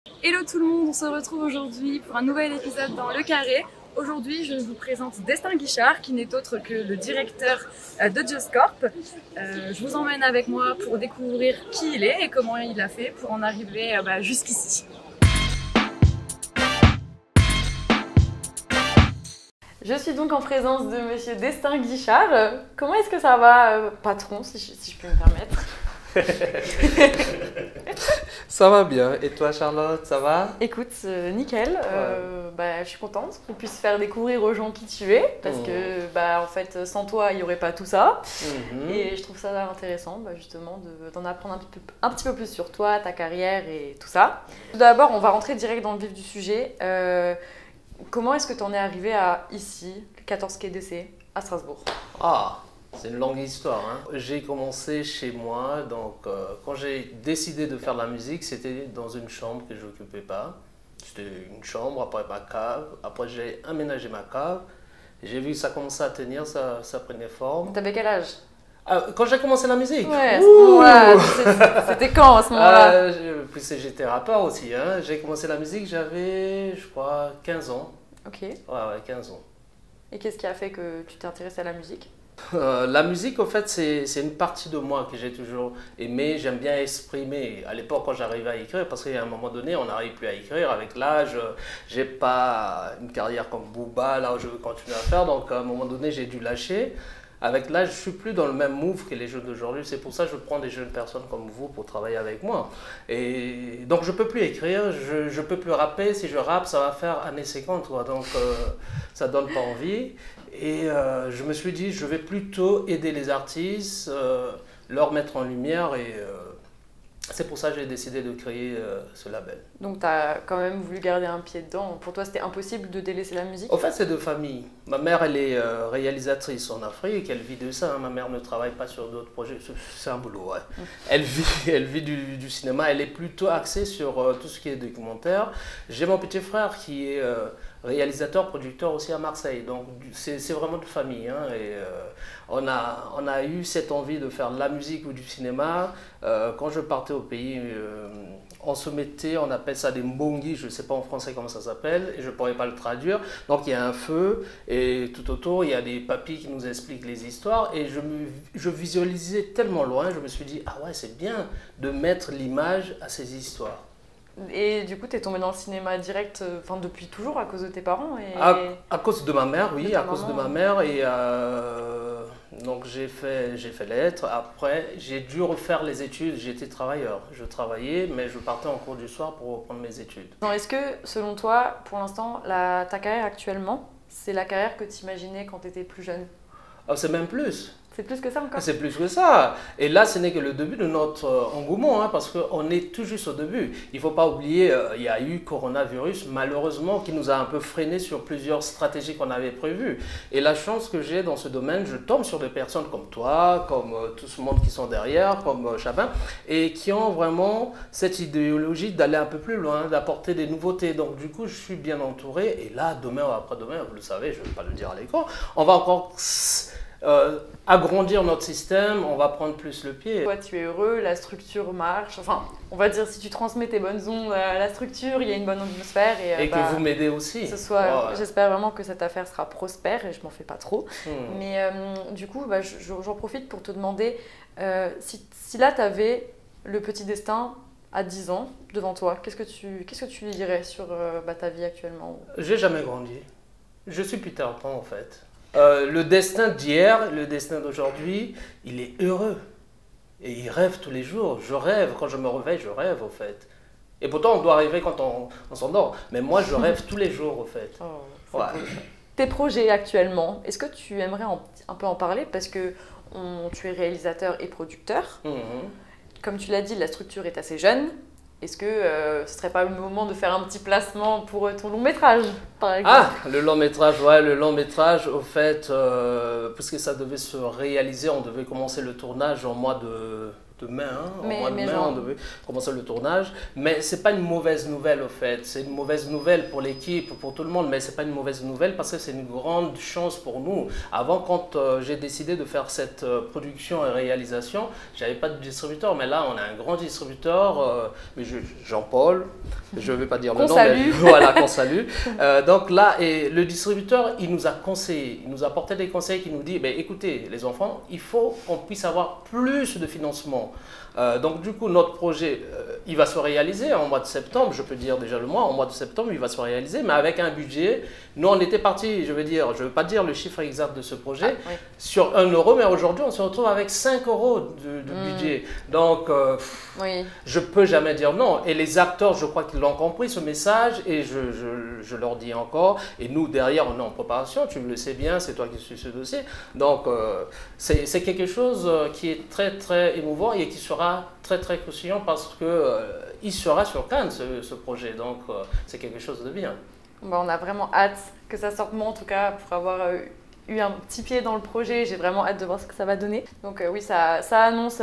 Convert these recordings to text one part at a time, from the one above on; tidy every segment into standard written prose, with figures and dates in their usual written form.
Hello tout le monde, on se retrouve aujourd'hui pour un nouvel épisode dans Le Carré. Aujourd'hui, je vous présente Destin Guichard, qui n'est autre que le directeur de Just Corp. Je vous emmène avec moi pour découvrir qui il est et comment il a fait pour en arriver jusqu'ici. Je suis donc en présence de Monsieur Destin Guichard. Comment est-ce que ça va, patron, si je peux me permettre? Ça va bien. Et toi, Charlotte, ça va? Écoute, nickel. Je suis contente qu'on puisse faire découvrir aux gens qui tu es, parce que en fait, sans toi, il n'y aurait pas tout ça. Et je trouve ça intéressant, justement, d'en apprendre un petit peu plus sur toi, ta carrière et tout ça. Tout d'abord, on va rentrer direct dans le vif du sujet. Comment est-ce que tu en es arrivé à ici, le 14 quai d'Essai, à Strasbourg? C'est une longue histoire. J'ai commencé chez moi, donc quand j'ai décidé de faire de la musique, c'était dans une chambre que je n'occupais pas. C'était une chambre, après ma cave, après j'ai aménagé ma cave. J'ai vu que ça commençait à tenir, ça prenait forme. T'avais quel âge? Quand j'ai commencé la musique? Ouais, à ce moment-là. C'était quand à ce moment-là? Puis j'étais rappeur aussi. J'ai commencé la musique, j'avais, je crois, 15 ans. Ok. Ouais, 15 ans. Et qu'est-ce qui a fait que tu t'es intéressé à la musique? La musique, en fait, c'est une partie de moi que j'ai toujours aimé. J'aime bien exprimer. À l'époque, quand j'arrivais à écrire, parce qu'à un moment donné, on n'arrive plus à écrire. Avec l'âge, j'ai pas une carrière comme Booba, là où je veux continuer à faire. Donc, à un moment donné, j'ai dû lâcher. Avec l'âge, je suis plus dans le même move que les jeunes d'aujourd'hui. C'est pour ça que je prends des jeunes personnes comme vous pour travailler avec moi. Et donc, je peux plus écrire, je peux plus rapper. Si je rappe, ça va faire années 50, quoi. Donc, ça donne pas envie. Et je me suis dit, je vais plutôt aider les artistes, leur mettre en lumière. Et c'est pour ça que j'ai décidé de créer ce label. Donc tu as quand même voulu garder un pied dedans. Pour toi, c'était impossible de délaisser la musique? En fait, c'est de famille. Ma mère, elle est réalisatrice en Afrique. Elle vit de ça. Ma mère ne travaille pas sur d'autres projets. C'est un boulot, ouais. Elle vit du cinéma. Elle est plutôt axée sur tout ce qui est documentaire. J'ai mon petit frère qui est réalisateur, producteur aussi à Marseille. Donc, c'est vraiment de famille. Et on a eu cette envie de faire de la musique ou du cinéma. Quand je partais au pays, on se mettait, on appelle ça des mbongi, je ne sais pas en français comment ça s'appelle, et je ne pourrais pas le traduire. Donc il y a un feu, et tout autour, il y a des papys qui nous expliquent les histoires, et je visualisais tellement loin, je me suis dit, ah ouais, c'est bien de mettre l'image à ces histoires. Et du coup, tu es tombé dans le cinéma direct, depuis toujours, à cause de tes parents À cause de ma mère, oui, à cause de ma mère. Et donc j'ai fait lettres. Après, j'ai dû refaire les études. J'étais travailleur. Je travaillais, mais je partais en cours du soir pour reprendre mes études. Est-ce que, selon toi, pour l'instant, ta carrière actuellement, c'est la carrière que tu imaginais quand tu étais plus jeune? C'est même plus. C'est plus que ça encore? C'est plus que ça. Et là, ce n'est que le début de notre engouement, parce qu'on est tout juste au début. Il ne faut pas oublier, il y a eu coronavirus, malheureusement, qui nous a un peu freiné sur plusieurs stratégies qu'on avait prévues. Et la chance que j'ai dans ce domaine, je tombe sur des personnes comme toi, comme tout ce monde qui sont derrière, comme Chabin, et qui ont vraiment cette idéologie d'aller un peu plus loin, d'apporter des nouveautés. Donc du coup, je suis bien entouré. Et là, demain ou après-demain, vous le savez, je ne vais pas le dire à l'écran, on va encore agrandir notre système, on va prendre plus le pied. Toi, tu es heureux, la structure marche. Enfin, on va dire, si tu transmets tes bonnes ondes à la structure, il y a une bonne atmosphère. Et que vous m'aidez aussi. J'espère vraiment que cette affaire sera prospère et je m'en fais pas trop. Mais du coup, j'en profite pour te demander, si là, tu avais le petit Destin à 10 ans devant toi, qu'est-ce que tu lui dirais sur ta vie actuellement? J'ai jamais grandi. Je suis Peter Pan, en fait. Le destin d'hier, le destin d'aujourd'hui, il est heureux. Et il rêve tous les jours. Je rêve. Quand je me réveille, je rêve, au fait. Et pourtant, on doit rêver quand on s'endort. Mais moi, je rêve tous les jours, au fait. Cool. Tes projets actuellement, est-ce que tu aimerais un peu en parler? Parce que tu es réalisateur et producteur. Comme tu l'as dit, la structure est assez jeune. Est-ce que ce serait pas le moment de faire un petit placement pour ton long métrage, par exemple? Le long métrage, ouais, le long métrage, au fait, puisque ça devait se réaliser, on devait commencer le tournage en mois de mai, hein, en mai, mois de mai, juin. on devait commencer le tournage. Mais c'est pas une mauvaise nouvelle au fait. C'est une mauvaise nouvelle pour l'équipe, pour tout le monde, mais c'est pas une mauvaise nouvelle parce que c'est une grande chance pour nous. Avant, quand j'ai décidé de faire cette production et réalisation, j'avais pas de distributeur, mais là on a un grand distributeur, Jean-Paul, je ne vais pas dire le nom, mais voilà, qu'on salue. Donc là, et le distributeur, il nous a conseillé, il nous a apporté des conseils qui nous dit, ben, écoutez les enfants, il faut qu'on puisse avoir plus de financement. Donc du coup, notre projet, il va se réaliser en mois de septembre, je peux dire déjà le mois, en mois de septembre, il va se réaliser, mais avec un budget. Nous, on était parti, je veux pas dire le chiffre exact de ce projet, oui. sur 1 euro, mais aujourd'hui, on se retrouve avec 5 euros de budget. Donc, oui. je peux jamais dire non. Et les acteurs, je crois qu'ils l'ont compris, ce message, et je leur dis encore. Et nous, derrière, on est en préparation, tu le sais bien, c'est toi qui suis ce dossier. Donc, c'est quelque chose qui est très, très émouvant et qui sera très, très croustillant parce qu'il sera sur Cannes, ce projet. Donc, c'est quelque chose de bien. Bon, on a vraiment hâte que ça sorte, moi en tout cas, pour avoir eu un petit pied dans le projet. J'ai vraiment hâte de voir ce que ça va donner. Donc oui, ça annonce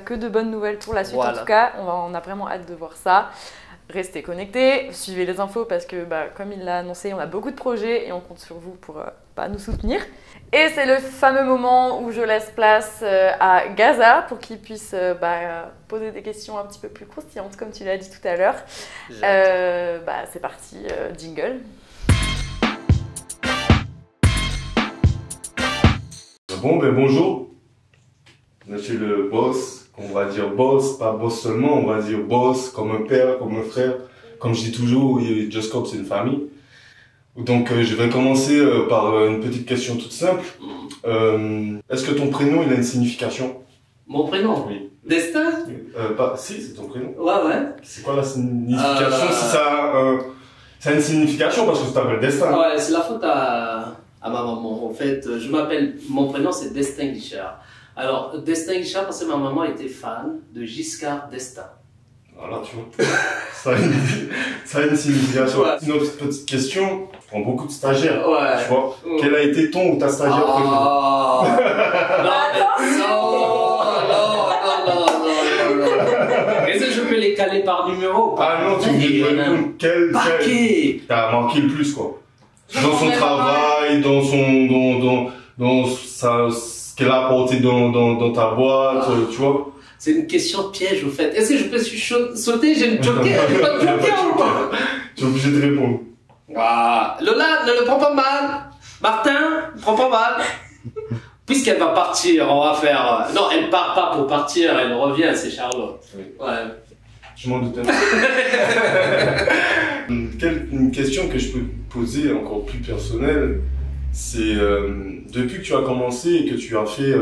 que de bonnes nouvelles pour la suite. Voilà. En tout cas, on a vraiment hâte de voir ça. Restez connectés, suivez les infos parce que, comme il l'a annoncé, on a beaucoup de projets et on compte sur vous pour nous soutenir. Et c'est le fameux moment où je laisse place à Gaza pour qu'il puisse poser des questions un petit peu plus croustillantes, comme tu l'as dit tout à l'heure. C'est parti, jingle. Bon, bonjour, monsieur le boss, on va dire boss, pas boss seulement, on va dire boss, comme un père, comme un frère. Comme je dis toujours, Just Cop, c'est une famille. Donc, je vais commencer par une petite question toute simple. Est-ce que ton prénom, il a une signification? Mon prénom? Oui. Destin? Si, c'est ton prénom. Ouais. C'est quoi la signification? Si ça a une signification parce que tu t'appelles Destin. Ouais, c'est la faute à ma maman. En fait, mon prénom c'est Destin Guichard. Alors, Destin Guichard parce que ma maman était fan de Giscard d'Estaing. Voilà, tu vois. ça a une signification. Ouais. Une autre petite question. Je prends beaucoup de stagiaires. Ouais. Tu vois. Quel a été ton ou ta stagiaire préférée? Non. Est-ce que je peux les caler par numéro? Non, tu me dis quel t'as marqué le plus, quoi. Dans son travail, dans ce qu'elle a apporté dans ta boîte, tu vois. C'est une question piège, au fait. Est-ce que je peux sauter? J'ai une joker. J'ai pas de joker ou pas? Tu es obligé de répondre. Lola, ne le prends pas mal. Martin, prends pas mal. Puisqu'elle va partir, on va faire... Non, elle part pas pour partir, elle revient, c'est Charlotte. Oui. Ouais. Je m'en doutais. Une question que je peux te poser encore plus personnelle, c'est depuis que tu as commencé et que tu as fait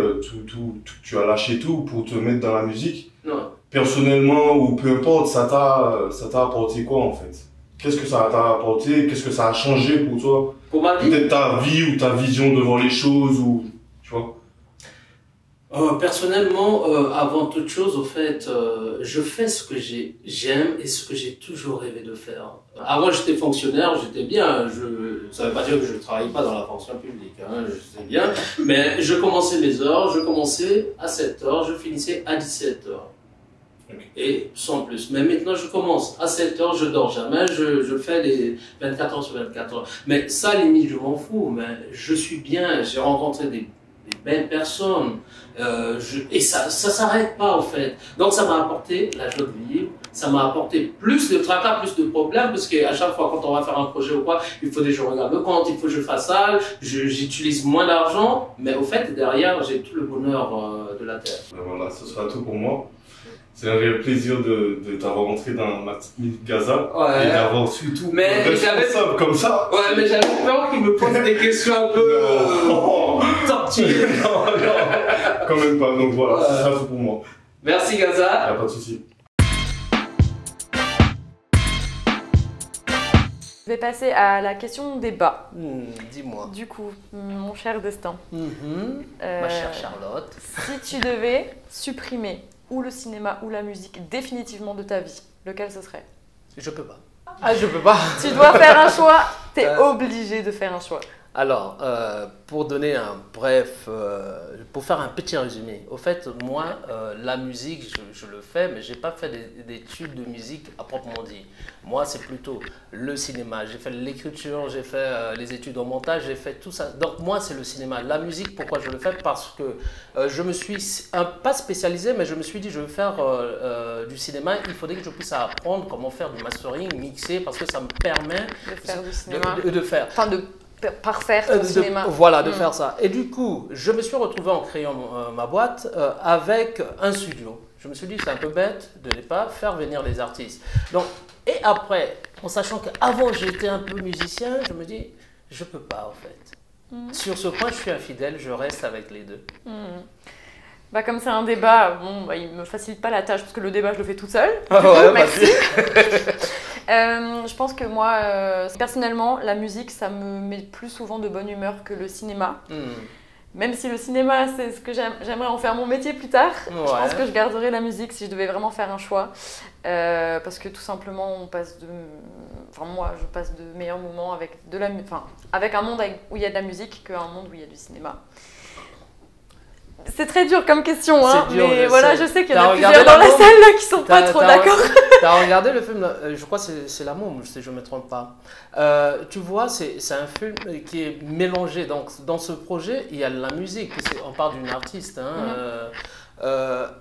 tu as lâché tout pour te mettre dans la musique, non. Personnellement ou peu importe, ça t'a apporté quoi en fait? Qu'est-ce que ça t'a apporté? Qu'est-ce que ça a changé pour toi? Pour ma vie? Peut-être ta vie ou ta vision de voir les choses ou tu vois? Personnellement, avant toute chose, au fait, je fais ce que j'aime et ce que j'ai toujours rêvé de faire. Avant, j'étais fonctionnaire, j'étais bien. Ça ne veut pas dire que je ne travaille pas dans la fonction publique, hein, je sais bien. Mais je commençais mes heures, je commençais à 7 heures, je finissais à 17 heures. Et sans plus. Mais maintenant, je commence à 7 heures, je dors jamais, je fais les 24 heures sur 24 heures. Mais ça, limite, je m'en fous. Mais je suis bien, j'ai rencontré des belles personnes. Et ça s'arrête pas, au fait. Donc, ça m'a apporté la joie de vivre. Ça m'a apporté plus de tracas, plus de problèmes, parce qu'à chaque fois, quand on va faire un projet ou quoi, il faut que je regarde le compte, il faut que je fasse ça, j'utilise moins d'argent. Mais au fait, derrière, j'ai tout le bonheur de la terre. Voilà, ce sera tout pour moi. C'est un réel plaisir de t'avoir rentré dans ma petite minute Gaza et d'avoir su tout responsable comme ça. Ouais, mais j'avais peur qu'il me pose des questions un peu tortues. Non, quand même pas. Donc voilà, ce sera tout pour moi. Merci Gaza. Y'a pas de souci. Je vais passer à la question débat. Dis-moi. Du coup, mon cher Destin. Ma chère Charlotte. Si tu devais supprimer ou le cinéma ou la musique définitivement de ta vie, lequel ce serait? Je peux pas. Je peux pas. Tu dois faire un choix, t'es obligé de faire un choix. Alors, pour donner un bref, pour faire un petit résumé, au fait, moi, la musique, je le fais, mais je n'ai pas fait d'études de musique à proprement dit. Moi, c'est plutôt le cinéma. J'ai fait l'écriture, j'ai fait les études en montage, j'ai fait tout ça. Donc, moi, c'est le cinéma. La musique, pourquoi je le fais? Parce que je me suis, pas spécialisé, mais je me suis dit, je veux faire du cinéma. Il faudrait que je puisse apprendre comment faire du mastering, mixer, parce que ça me permet De faire du cinéma. de faire. Enfin, de parfaire ton cinéma. Voilà, de faire ça. Et du coup, je me suis retrouvé en créant ma boîte avec un studio. Je me suis dit, c'est un peu bête de ne pas faire venir les artistes. Donc, et après, en sachant qu'avant j'étais un peu musicien, je me dis, je peux pas en fait. Sur ce point, je suis infidèle, je reste avec les deux. Bah, comme c'est un débat, bon, bah, il me facilite pas la tâche parce que le débat, je le fais toute seule. Ouais, merci. Je pense que moi, personnellement, la musique, ça me met plus souvent de bonne humeur que le cinéma. Même si le cinéma, c'est ce que j'aimerais en faire mon métier plus tard, je pense que je garderais la musique si je devais vraiment faire un choix. Parce que tout simplement, moi, je passe de meilleurs moments avec, avec un monde où il y a de la musique qu'un monde où il y a du cinéma. C'est très dur comme question, hein, dur, mais voilà, je sais qu'il y en a regardé plusieurs dans la salle là, qui sont pas trop d'accord. T'as regardé le film, je crois que c'est L'amour, si je ne me trompe pas. Tu vois, c'est un film qui est mélangé. Donc, dans ce projet, il y a la musique. On parle d'une artiste. Hein,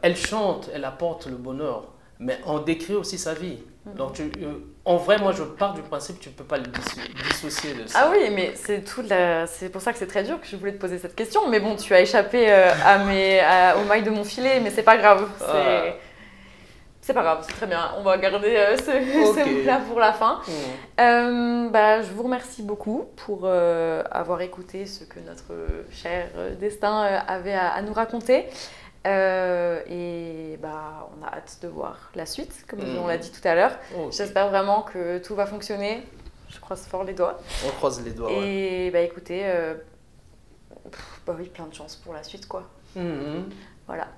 elle chante, elle apporte le bonheur, mais on décrit aussi sa vie. Donc, en vrai, moi, je pars du principe que tu ne peux pas le dissocier de ça. Ah oui, mais c'est pour ça que c'est très dur que je voulais te poser cette question. Mais bon, tu as échappé aux mailles de mon filet, mais c'est pas grave. C'est pas grave, c'est très bien. On va garder ce mot-là pour la fin. Je vous remercie beaucoup pour avoir écouté ce que notre cher destin avait à nous raconter. On a hâte de voir la suite, comme on l'a dit tout à l'heure. J'espère vraiment que tout va fonctionner. Je croise fort les doigts. On croise les doigts. Et écoutez, oui, plein de chance pour la suite, quoi. Voilà.